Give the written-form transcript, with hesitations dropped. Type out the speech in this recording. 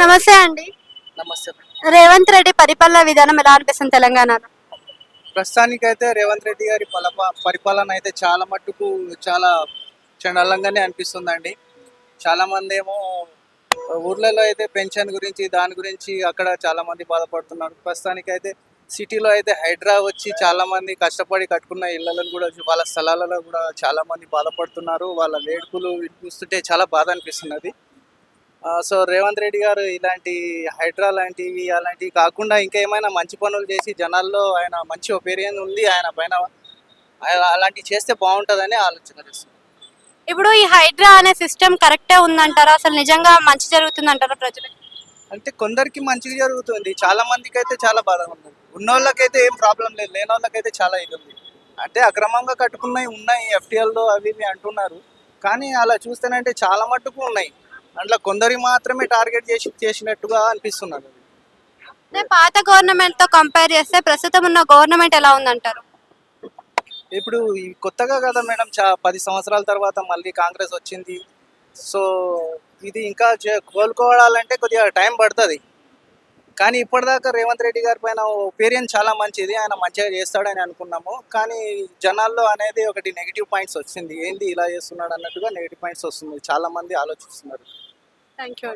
నమస్తే అండి. నమస్తే మేడం. రేవంత్ రెడ్డి పరిపాలన విధానం ఎలా అనిపిస్తుంది తెలంగాణలో? ప్రస్తుతానికైతే రేవంత్ రెడ్డి గారి పరిపాలన అయితే చాలా మట్టుకు చాలా చండాలంగానే అనిపిస్తుందండి. చాలా మంది ఏమో ఊర్లలో అయితే పెన్షన్ గురించి దాని గురించి అక్కడ చాలా మంది బాధపడుతున్నారు. ప్రస్తుతానికైతే సిటీలో అయితే హైడ్రా వచ్చి చాలా మంది కష్టపడి కట్టుకున్న ఇళ్లలో కూడా వాళ్ళ స్థలాలలో కూడా చాలా మంది బాధపడుతున్నారు. వాళ్ళ వేడుకలు చూస్తుంటే చాలా బాధ అనిపిస్తున్నది. సో రేవంత్ రెడ్డి గారు ఇలాంటి హైడ్రా లాంటివి అలాంటివి కాకుండా ఇంకా ఏమైనా మంచి పనులు చేసి జనాల్లో ఆయన మంచి ఒపీనియన్ ఉంది ఆయన పైన. అలాంటివి చేస్తే బాగుంటుందని ఆలోచన చేస్తున్నాను. ఇప్పుడు ఈ హైడ్రా అనే సిస్టమ్ కరెక్టే ఉందంటారా? అసలు నిజంగా మంచి జరుగుతుందంటారా ప్రజలకి? అంటే కొందరికి మంచిగా జరుగుతుంది, చాలా మందికి అయితే చాలా బాధగా ఉంది. ఉన్నోళ్ళకైతే ఏం ప్రాబ్లం లేదు, లేని వాళ్ళకైతే చాలా ఇది ఉంది. అంటే అక్రమంగా కట్టుకున్నవి ఉన్నాయి, ఎఫ్టీఎల్లో అవి ఇవి అంటున్నారు. కానీ అలా చూస్తేనంటే చాలా మట్టుకు ఉన్నాయి. అందులో కొందరి మాత్రమే టార్గెట్ చేసినట్టుగా అనిపిస్తున్నది. అదే పాత గవర్నమెంట్ తో కంపేర్ చేస్తే ప్రస్తుతం ఉన్న గవర్నమెంట్ ఎలా ఉందంటారు? ఇప్పుడు ఈ కొత్తగా కదా మేడం, 10 సంవత్సరాల తర్వాత మళ్ళీ కాంగ్రెస్ వచ్చింది. సో ఇది ఇంకా కోలుకోవాలంటే కొద్దిగా టైం పడుతుంది. కానీ ఇప్పటిదాకా రేవంత్ రెడ్డి గారి పైన ఒపీనియన్ చాలా మంచిది, ఆయన మంచిగా చేస్తాడని అనుకున్నాము. కానీ జనాల్లో అనేది ఒకటి నెగిటివ్ పాయింట్స్ వచ్చింది, ఏంది ఇలా చేస్తున్నాడు అన్నట్టుగా నెగిటివ్ పాయింట్స్ వస్తుంది, చాలా మంది ఆలోచిస్తున్నారు. Thank you.